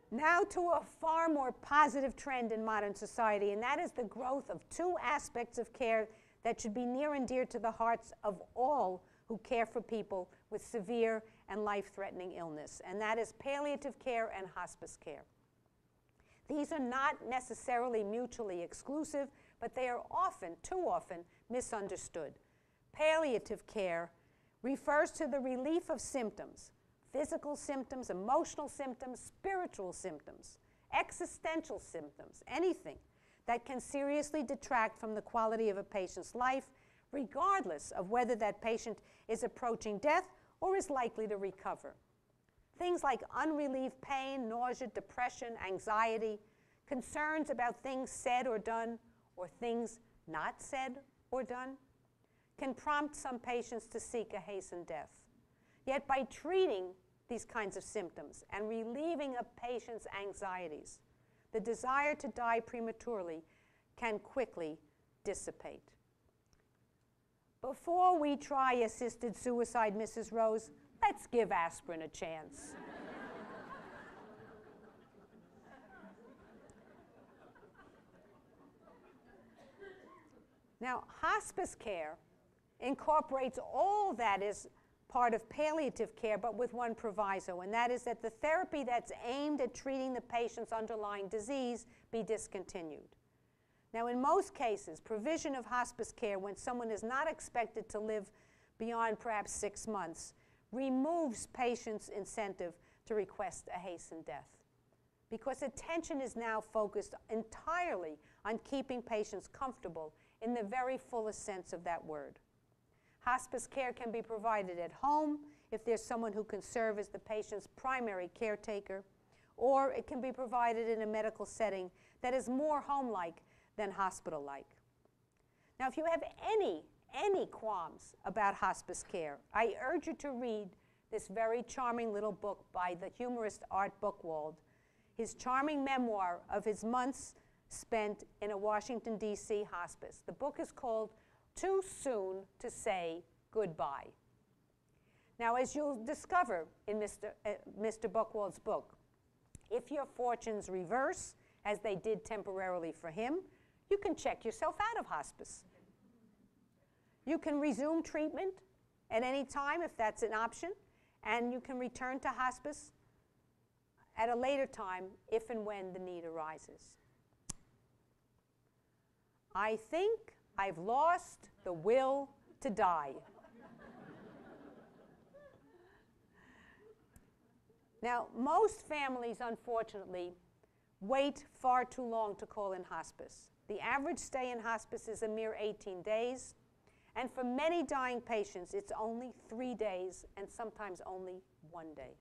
Now to a far more positive trend in modern society, and that is the growth of two aspects of care that should be near and dear to the hearts of all who care for people with severe and life-threatening illness, and that is palliative care and hospice care. These are not necessarily mutually exclusive, but they are often, too often, misunderstood. Palliative care refers to the relief of symptoms, physical symptoms, emotional symptoms, spiritual symptoms, existential symptoms, anything that can seriously detract from the quality of a patient's life, regardless of whether that patient is approaching death or is likely to recover. Things like unrelieved pain, nausea, depression, anxiety, concerns about things said or done, or things not said or done, can prompt some patients to seek a hastened death. Yet by treating these kinds of symptoms and relieving a patient's anxieties, the desire to die prematurely can quickly dissipate. Before we try assisted suicide, Mrs. Rose, let's give aspirin a chance. Now, hospice care incorporates all that is part of palliative care, but with one proviso, and that is that the therapy that's aimed at treating the patient's underlying disease be discontinued. Now, in most cases, provision of hospice care when someone is not expected to live beyond perhaps 6 months removes patients' incentive to request a hastened death, because attention is now focused entirely on keeping patients comfortable in the very fullest sense of that word. Hospice care can be provided at home if there's someone who can serve as the patient's primary caretaker, or it can be provided in a medical setting that is more home-like than hospital-like. Now, if you have any qualms about hospice care, I urge you to read this very charming little book by the humorist Art Buchwald, his charming memoir of his months spent in a Washington, D.C. hospice. The book is called Too Soon to Say Goodbye. Now, as you'll discover in Mr. Buchwald's book, if your fortunes reverse, as they did temporarily for him, you can check yourself out of hospice. You can resume treatment at any time if that's an option, and you can return to hospice at a later time if and when the need arises. I think I've lost the will to die. Now, most families, unfortunately, wait far too long to call in hospice. The average stay in hospice is a mere 18 days, and for many dying patients, it's only 3 days and sometimes only 1 day.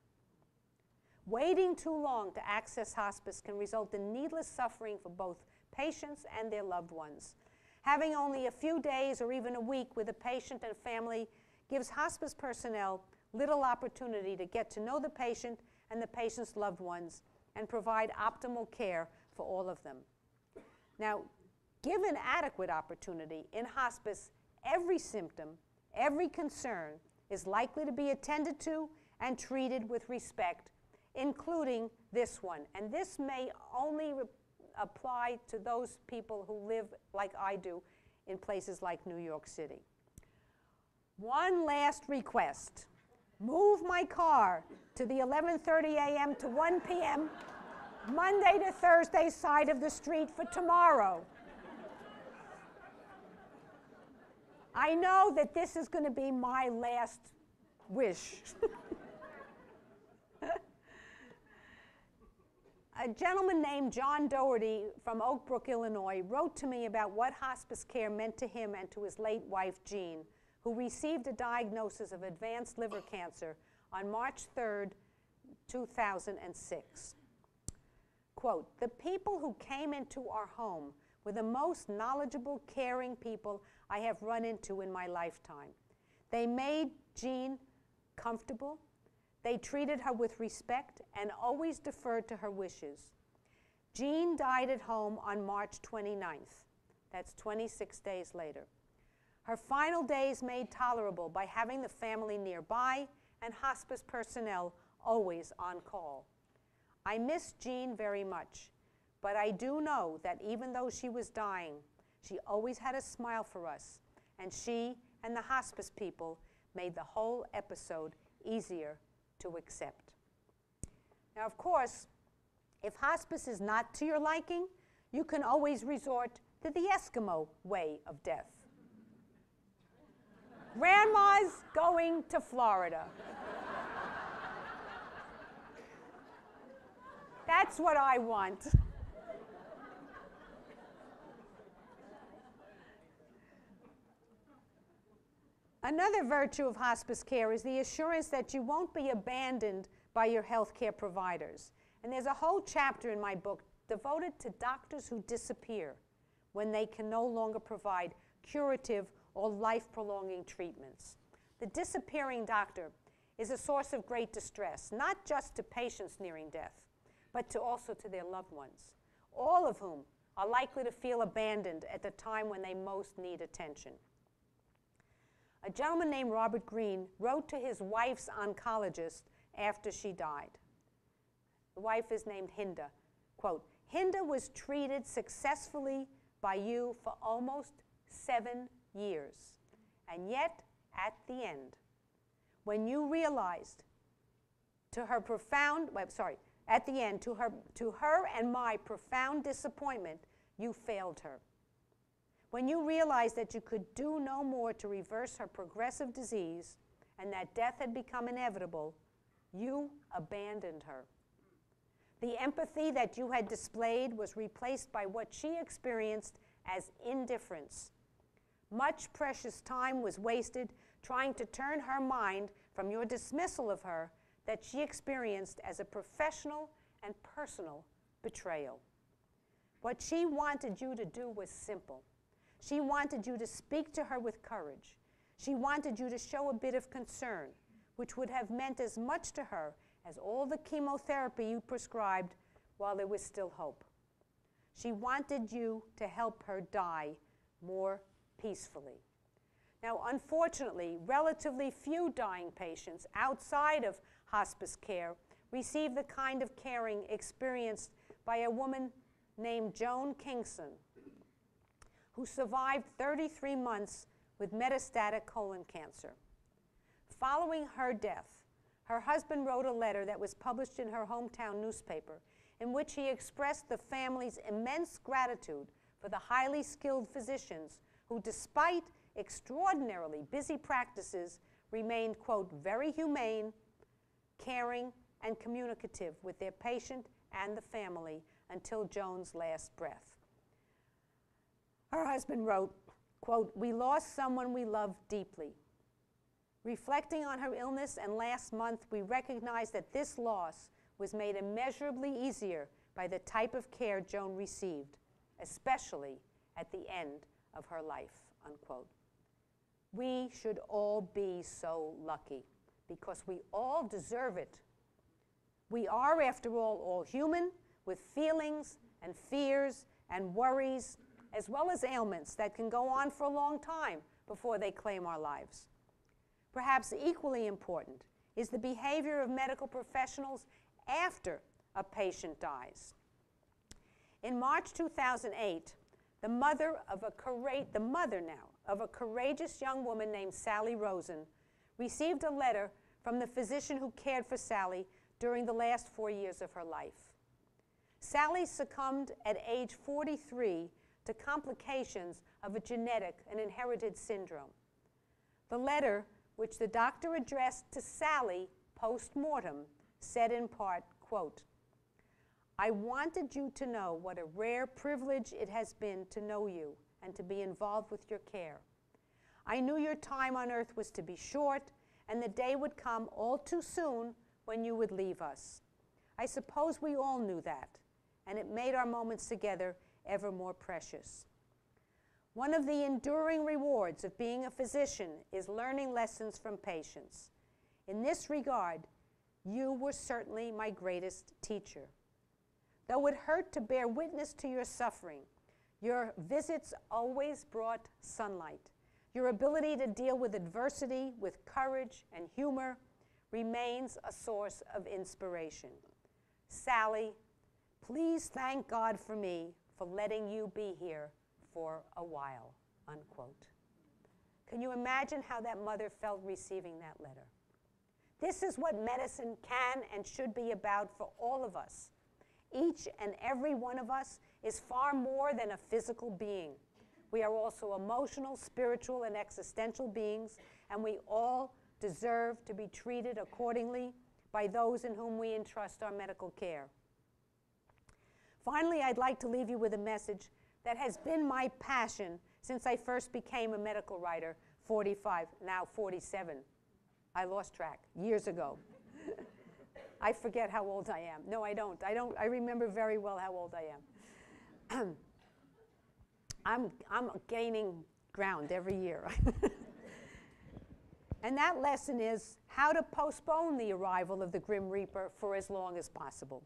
Waiting too long to access hospice can result in needless suffering for both patients and their loved ones. Having only a few days or even a week with a patient and family gives hospice personnel little opportunity to get to know the patient and the patient's loved ones and provide optimal care for all of them. Now, given adequate opportunity in hospice, every symptom, every concern is likely to be attended to and treated with respect, including this one. And this may only apply to those people who live like I do in places like New York City. One last request. Move my car to the 11:30 a.m. to 1 p.m. Monday to Thursday side of the street for tomorrow. I know that this is going to be my last wish. A gentleman named John Doherty from Oak Brook, Illinois, wrote to me about what hospice care meant to him and to his late wife, Jean, who received a diagnosis of advanced liver cancer on March 3rd, 2006. Quote, "The people who came into our home were the most knowledgeable, caring people I have run into in my lifetime. They made Jean comfortable. They treated her with respect and always deferred to her wishes. Jean died at home on March 29th. That's 26 days later. Her final days made tolerable by having the family nearby and hospice personnel always on call. I miss Jean very much, but I do know that even though she was dying, she always had a smile for us, and she and the hospice people made the whole episode easier to accept. Now, of course, if hospice is not to your liking, you can always resort to the Eskimo way of death. Grandma's going to Florida. That's what I want. Another virtue of hospice care is the assurance that you won't be abandoned by your health care providers. And there's a whole chapter in my book devoted to doctors who disappear when they can no longer provide curative or life-prolonging treatments. The disappearing doctor is a source of great distress, not just to patients nearing death, but also to their loved ones, all of whom are likely to feel abandoned at the time when they most need attention. A gentleman named Robert Greene wrote to his wife's oncologist after she died. The wife is named Hinda. Quote, Hinda was treated successfully by you for almost 7 years. And yet, at the end, when you realized at the end, to her and my profound disappointment, you failed her. When you realized that you could do no more to reverse her progressive disease and that death had become inevitable, you abandoned her. The empathy that you had displayed was replaced by what she experienced as indifference. Much precious time was wasted trying to turn her mind from your dismissal of her that she experienced as a professional and personal betrayal. What she wanted you to do was simple. She wanted you to speak to her with courage. She wanted you to show a bit of concern, which would have meant as much to her as all the chemotherapy you prescribed while there was still hope. She wanted you to help her die more peacefully. Now, unfortunately, relatively few dying patients outside of hospice care receive the kind of caring experienced by a woman named Joan Kingston, who survived 33 months with metastatic colon cancer. Following her death, her husband wrote a letter that was published in her hometown newspaper in which he expressed the family's immense gratitude for the highly skilled physicians who, despite extraordinarily busy practices, remained, quote, very humane, caring, and communicative with their patient and the family until Joan's last breath. Her husband wrote, quote, we lost someone we loved deeply. Reflecting on her illness and last month, we recognized that this loss was made immeasurably easier by the type of care Joan received, especially at the end of her life, unquote. We should all be so lucky because we all deserve it. We are, after all human with feelings and fears and worries, as well as ailments that can go on for a long time before they claim our lives. Perhaps equally important is the behavior of medical professionals after a patient dies. In March 2008, the mother of a courageous young woman named Sally Rosen received a letter from the physician who cared for Sally during the last 4 years of her life. Sally succumbed at age 43 to complications of a genetic and inherited syndrome. The letter, which the doctor addressed to Sally post-mortem, said in part, quote, I wanted you to know what a rare privilege it has been to know you and to be involved with your care. I knew your time on earth was to be short, and the day would come all too soon when you would leave us. I suppose we all knew that, and it made our moments together ever more precious. One of the enduring rewards of being a physician is learning lessons from patients. In this regard, you were certainly my greatest teacher. Though it hurt to bear witness to your suffering, your visits always brought sunlight. Your ability to deal with adversity with courage and humor remains a source of inspiration. Sally, please thank God for me for letting you be here for a while, unquote. Can you imagine how that mother felt receiving that letter? This is what medicine can and should be about for all of us. Each and every one of us is far more than a physical being. We are also emotional, spiritual, and existential beings, and we all deserve to be treated accordingly by those in whom we entrust our medical care. Finally, I'd like to leave you with a message that has been my passion since I first became a medical writer 47, I lost track, years ago. I forget how old I am. No, I don't. I remember very well how old I am. I'm gaining ground every year. And that lesson is how to postpone the arrival of the Grim Reaper for as long as possible.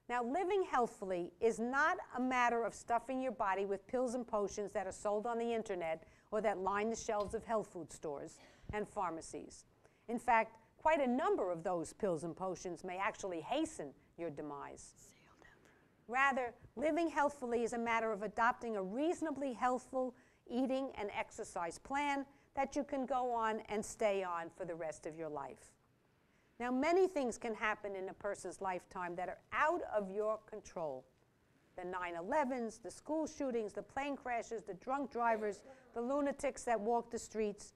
Now, living healthfully is not a matter of stuffing your body with pills and potions that are sold on the internet or that line the shelves of health food stores and pharmacies. In fact, quite a number of those pills and potions may actually hasten your demise. Rather, living healthfully is a matter of adopting a reasonably healthful eating and exercise plan that you can go on and stay on for the rest of your life. Now, many things can happen in a person's lifetime that are out of your control. The 9/11s, the school shootings, the plane crashes, the drunk drivers, the lunatics that walk the streets.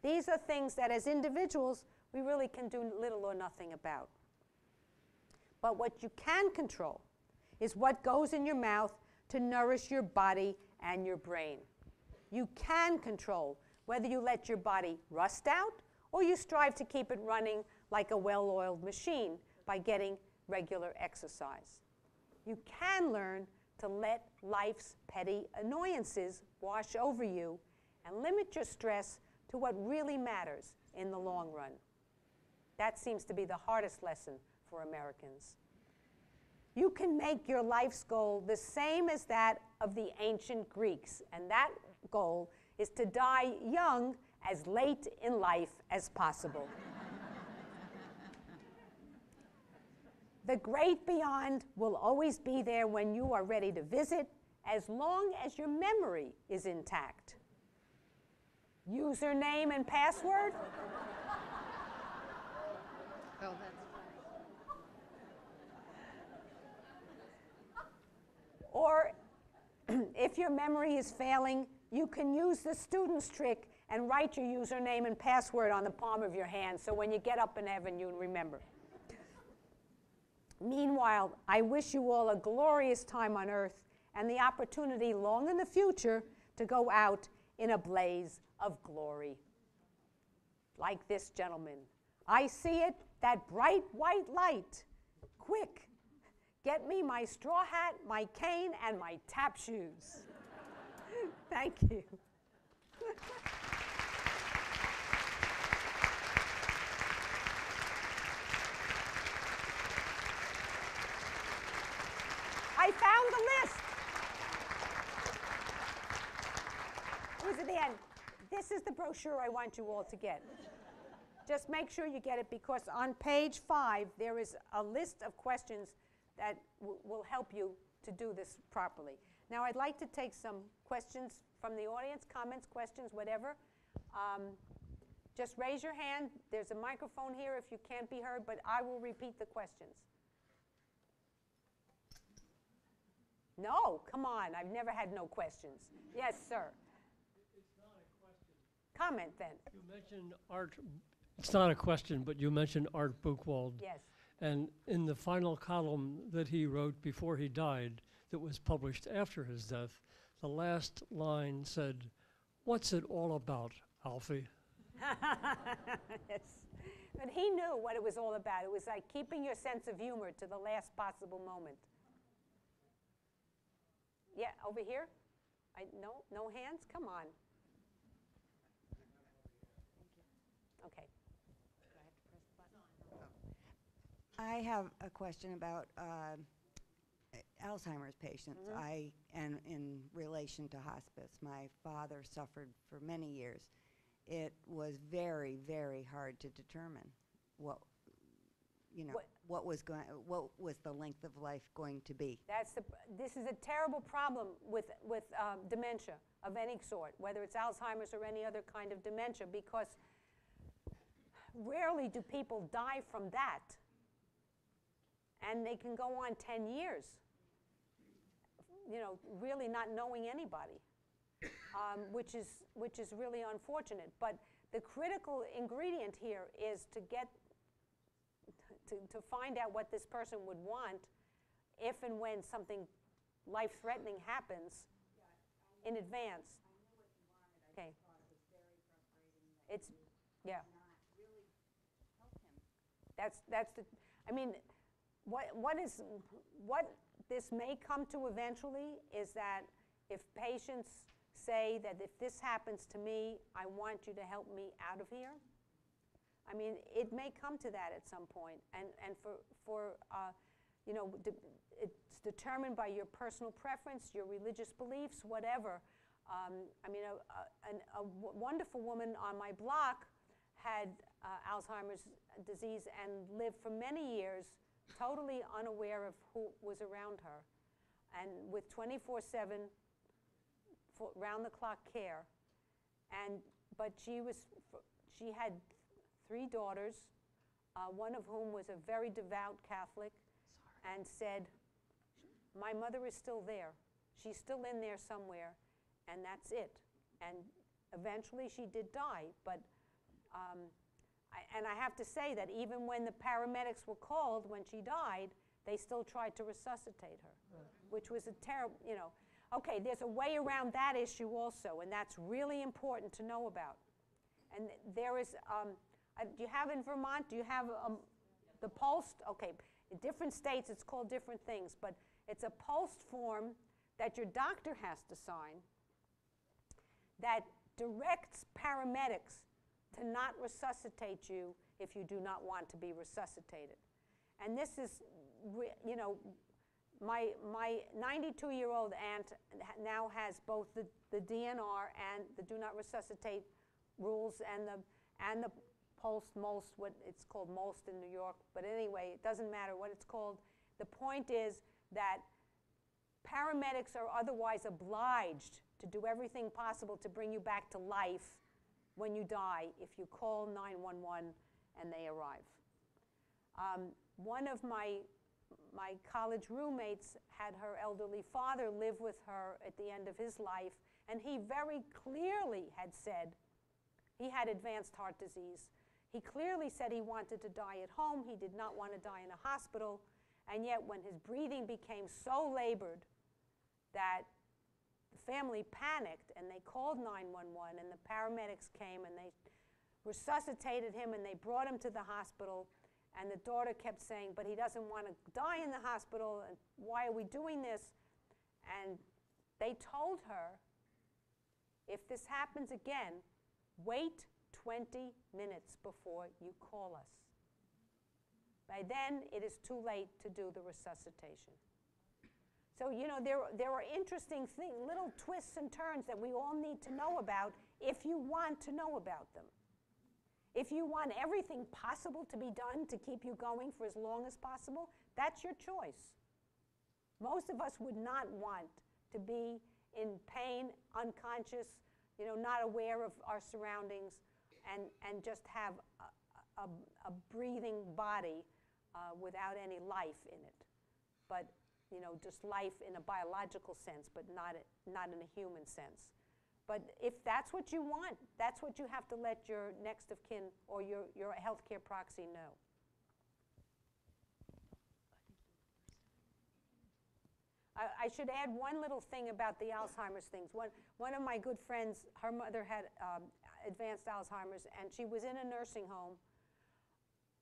These are things that as individuals, we really can do little or nothing about. But what you can control is what goes in your mouth to nourish your body and your brain. You can control whether you let your body rust out or you strive to keep it running like a well-oiled machine by getting regular exercise. You can learn to let life's petty annoyances wash over you and limit your stress to what really matters in the long run. That seems to be the hardest lesson for Americans. You can make your life's goal the same as that of the ancient Greeks, and that goal is to die young as late in life as possible. The great beyond will always be there when you are ready to visit, as long as your memory is intact. Username and password? Oh, that's funny. Or if your memory is failing, you can use the student's trick and write your username and password on the palm of your hand so when you get up in heaven, you remember. Meanwhile, I wish you all a glorious time on earth and the opportunity long in the future to go out in a blaze of glory. Like this gentleman. I see it, that bright white light. Quick, get me my straw hat, my cane, and my tap shoes. Thank you. I found the list. It was at the end. This is the brochure I want you all to get. Just make sure you get it because on page 5 there is a list of questions that will help you to do this properly. Now I'd like to take some questions from the audience, comments, questions, whatever. Just raise your hand. There's a microphone here if you can't be heard, but I will repeat the questions. No, come on. I've never had no questions. Yes, sir. It's not a question. Comment then. You mentioned Art. It's not a question, but you mentioned Art Buchwald. Yes. And in the final column that he wrote before he died, that was published after his death, the last line said, "What's it all about, Alfie?" Yes. But he knew what it was all about. It was like keeping your sense of humor to the last possible moment. Yeah, over here? No hands? Come on. Okay. Do I have to press the button? I have a question about Alzheimer's patients. And in relation to hospice, my father suffered for many years. It was very, very hard to determine you know, What- what was the length of life going to be? This is a terrible problem with dementia of any sort, whether it's Alzheimer's or any other kind of dementia, because rarely do people die from that. And they can go on 10 years, you know, really not knowing anybody, which is really unfortunate. But the critical ingredient here is to get to find out what this person would want if and when something life-threatening happens in advance. Okay. It's, yeah. That's the, I mean, what this may come to eventually is that if patients say that if this happens to me, I want you to help me out of here. I mean, it may come to that at some point, and for you know, it's determined by your personal preference, your religious beliefs, whatever. I mean, a wonderful woman on my block had Alzheimer's disease and lived for many years totally unaware of who was around her, and with 24/7 round-the-clock care. But she had 3 daughters, one of whom was a very devout Catholic, and said, my mother is still there. She's still in there somewhere, and that's it. And eventually she did die, but I have to say that even when the paramedics were called when she died, they still tried to resuscitate her, which was a terrible, you know. Okay, there's a way around that issue also, and that's really important to know about. And there is, do you have in Vermont, do you have the POLST? Okay, in different states it's called different things, but it's a POLST form that your doctor has to sign that directs paramedics to not resuscitate you if you do not want to be resuscitated. And this is, you know, my 92-year-old aunt now has both the DNR and the do not resuscitate rules and the POLST, MOLST, what it's called MOLST in New York. But anyway, it doesn't matter what it's called. The point is that paramedics are otherwise obliged to do everything possible to bring you back to life when you die if you call 911 and they arrive. One of my college roommates had her elderly father live with her at the end of his life, and he very clearly had said he had advanced heart disease. He clearly said he wanted to die at home. He did not want to die in a hospital, and yet when his breathing became so labored that the family panicked and they called 911, and the paramedics came and they resuscitated him and they brought him to the hospital. And the daughter kept saying, but he doesn't want to die in the hospital, and why are we doing this? And they told her, if this happens again, wait 20 minutes before you call us. By then, it is too late to do the resuscitation. So, you know, there are interesting little twists and turns that we all need to know about if you want to know about them. If you want everything possible to be done to keep you going for as long as possible, that's your choice. Most of us would not want to be in pain, unconscious, you know, not aware of our surroundings, and just have a breathing body without any life in it. But, you know, just life in a biological sense, but not in a human sense. But if that's what you want, that's what you have to let your next of kin or your healthcare proxy know. I should add one little thing about the Alzheimer's things. One of my good friends, her mother had advanced Alzheimer's, and she was in a nursing home.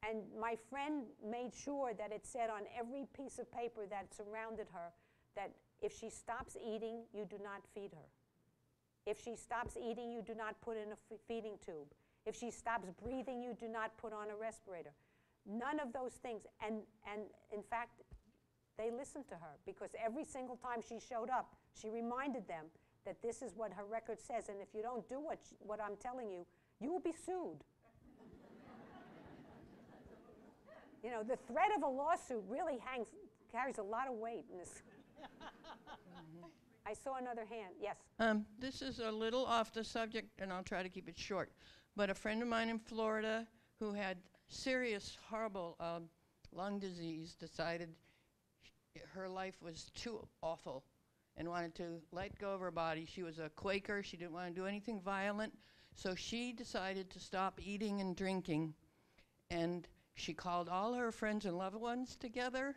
And my friend made sure that it said on every piece of paper that surrounded her that if she stops eating, you do not feed her. If she stops eating, you do not put in a feeding tube. If she stops breathing, you do not put on a respirator. None of those things. And in fact, they listened to her, because every single time she showed up, she reminded them that this is what her record says, and if you don't do what I'm telling you, you will be sued. You know, the threat of a lawsuit really carries a lot of weight in this. I saw another hand. Yes. This is a little off the subject, and I'll try to keep it short. But a friend of mine in Florida who had serious, horrible lung disease decided her life was too awful and wanted to let go of her body. She was a Quaker. She didn't want to do anything violent. So she decided to stop eating and drinking. And she called all her friends and loved ones together.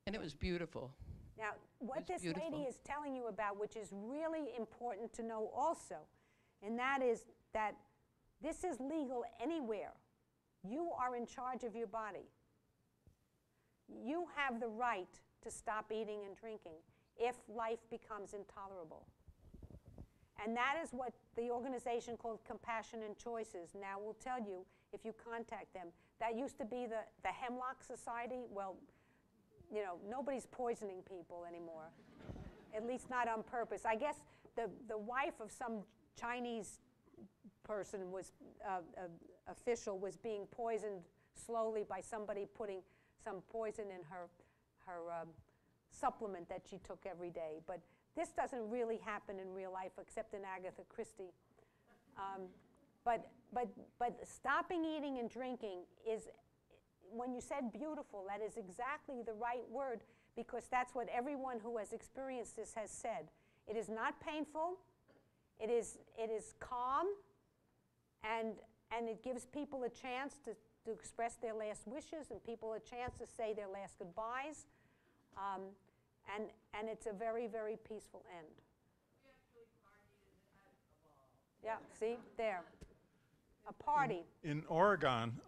And it was beautiful. Now, what this lady is telling you about, which is really important to know also, and that is that this is legal anywhere. You are in charge of your body. You have the right to stop eating and drinking if life becomes intolerable. And that is what the organization called Compassion and Choices now will tell you if you contact them. That used to be the Hemlock Society. Well, you know, nobody's poisoning people anymore, at least not on purpose. I guess the wife of some Chinese person was, official was being poisoned slowly by somebody putting some poison in her supplement that she took every day. But this doesn't really happen in real life except in Agatha Christie. But stopping eating and drinking is, when you said beautiful, that is exactly the right word, because that's what everyone who has experienced this has said. It is not painful, it is calm, and it gives people a chance to express their last wishes and people a chance to say their last goodbyes. And it's a very, very peaceful end. We actually partied at a ball. Yeah, see, there. A party. In Oregon,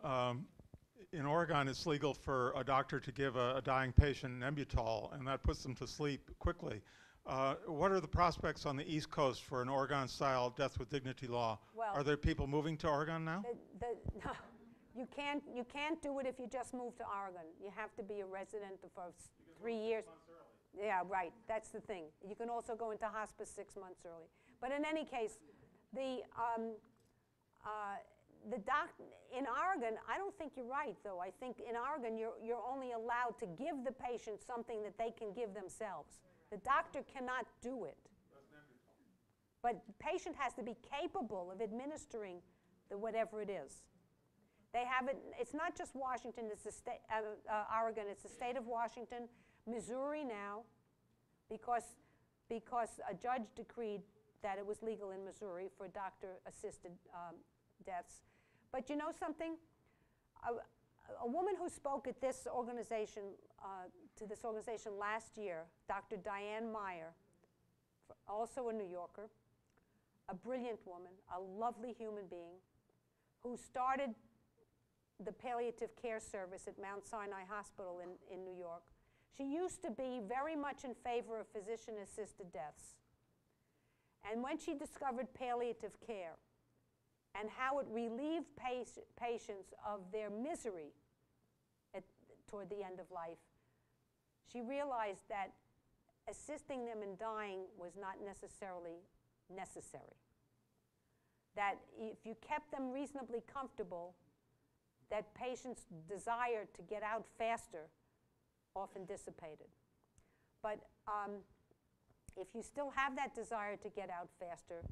it's legal for a doctor to give a dying patient Nembutal, and that puts them to sleep quickly. What are the prospects on the East Coast for an Oregon-style death with dignity law? Well, are there people moving to Oregon now? No, you can't do it if you just move to Oregon. You have to be a resident for 3 years. 6 months early. Yeah, right. That's the thing. You can also go into hospice 6 months early. But in any case, in Oregon, I don't think you're right, though. I think in Oregon, you're only allowed to give the patient something that they can give themselves. The doctor cannot do it. But the patient has to be capable of administering whatever it is. They have it. It's not just Washington. It's the state, Oregon. It's the state of Washington, Missouri now, because a judge decreed that it was legal in Missouri for doctor-assisted deaths. But you know something? A woman who spoke at this organization, to this organization last year, Dr. Diane Meyer, also a New Yorker, a brilliant woman, a lovely human being, who started the palliative care service at Mount Sinai Hospital in New York. She used to be very much in favor of physician-assisted deaths. And when she discovered palliative care and how it relieved patients of their misery toward the end of life, she realized that assisting them in dying was not necessarily necessary. That if you kept them reasonably comfortable, that patients' desire to get out faster often dissipated. But if you still have that desire to get out faster,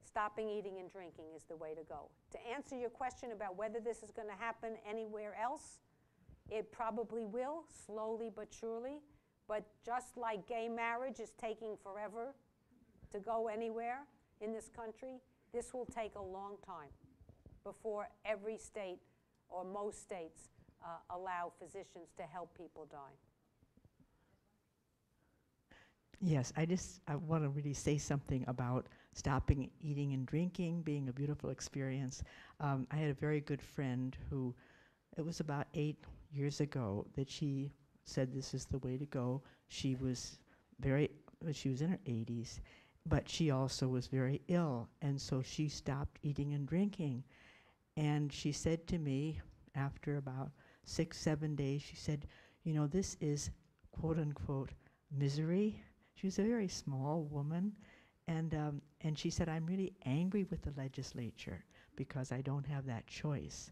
stopping eating and drinking is the way to go. To answer your question about whether this is going to happen anywhere else, it probably will, slowly but surely. But just like gay marriage is taking forever to go anywhere in this country, this will take a long time before every state or most states allow physicians to help people die. Yes, I want to really say something about stopping eating and drinking being a beautiful experience. I had a very good friend who, it was about 8 years ago that she said this is the way to go. She was in her 80s, but she also was very ill, and so she stopped eating and drinking. And she said to me, after about 6-7 days, she said, you know, this is quote unquote misery. She was a very small woman, and she said, I'm really angry with the legislature because I don't have that choice.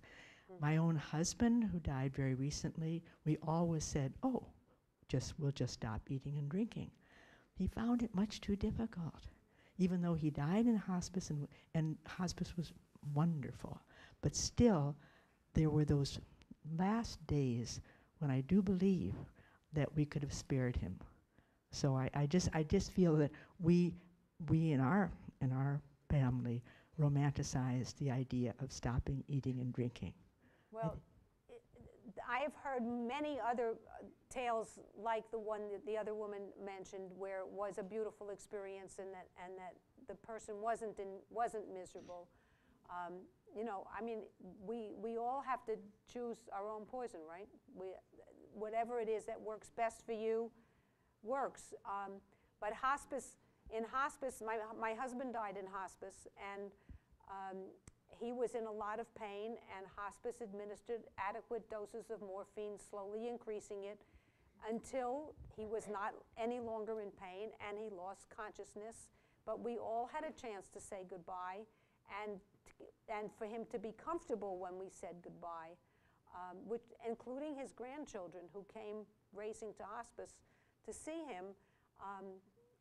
My own husband, who died very recently, we always said, oh, we'll just stop eating and drinking. He found it much too difficult. Even though he died in hospice, and hospice was wonderful, but still, there were those last days when I do believe that we could have spared him. So I just feel that we in our family romanticized the idea of stopping eating and drinking. Well, I have heard many other tales like the one that the other woman mentioned, where it was a beautiful experience and that the person wasn't miserable. You know, I mean, we all have to choose our own poison, right? Whatever it is that works best for you works. But in hospice, my husband died in hospice, and he was in a lot of pain, and hospice administered adequate doses of morphine, slowly increasing it until he was not any longer in pain and he lost consciousness. But we all had a chance to say goodbye, and for him to be comfortable when we said goodbye, including his grandchildren who came racing to hospice to see him.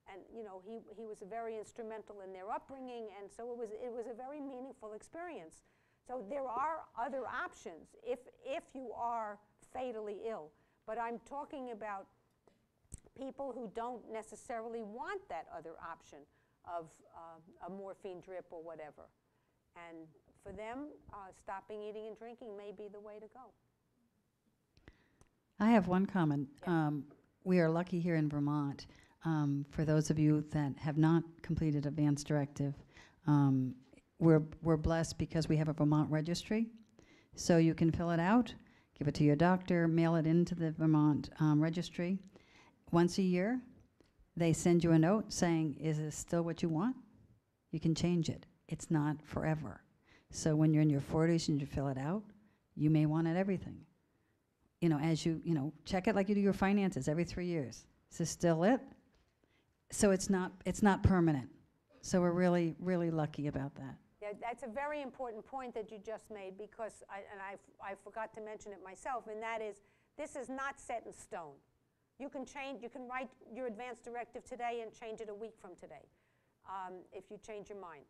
And you know, he was very instrumental in their upbringing, and so it was a very meaningful experience. So there are other options if you are fatally ill. But I'm talking about people who don't necessarily want that other option of a morphine drip or whatever. And for them, stopping eating and drinking may be the way to go. I have one comment. Yeah. We are lucky here in Vermont. For those of you that have not completed advance directive, we're blessed because we have a Vermont registry. So you can fill it out, give it to your doctor, mail it into the Vermont registry. Once a year, they send you a note saying, is this still what you want? You can change it. It's not forever. So when you're in your 40s and you fill it out, you may want it everything. You know, as you check it like you do your finances every 3 years. Is this still it? So it's not permanent. So we're really, really lucky about that. Yeah, that's a very important point that you just made, because I forgot to mention it myself, and that is, this is not set in stone. You can write your advance directive today and change it a week from today, if you change your mind.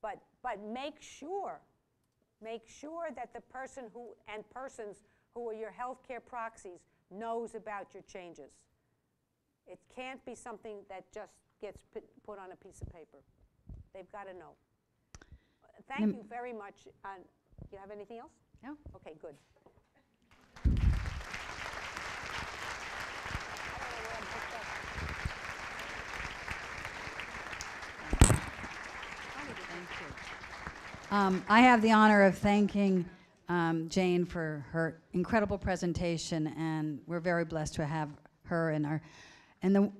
But make sure that the person and persons who are your healthcare proxies knows about your changes. It can't be something that just gets put on a piece of paper. They've got to know. Thank you very much. Do you have anything else? No. Okay, good. I have the honor of thanking Jane for her incredible presentation, and we're very blessed to have her and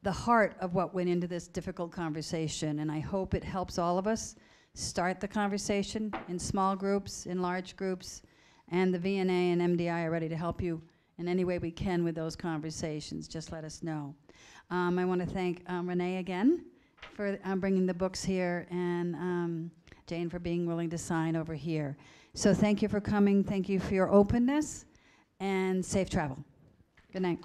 the heart of what went into this difficult conversation. And I hope it helps all of us start the conversation in small groups, in large groups, and the VNA and MDI are ready to help you in any way we can with those conversations. Just let us know. I want to thank Renee again for bringing the books here, and Jane for being willing to sign over here. So thank you for coming. Thank you for your openness, and safe travel. Good night.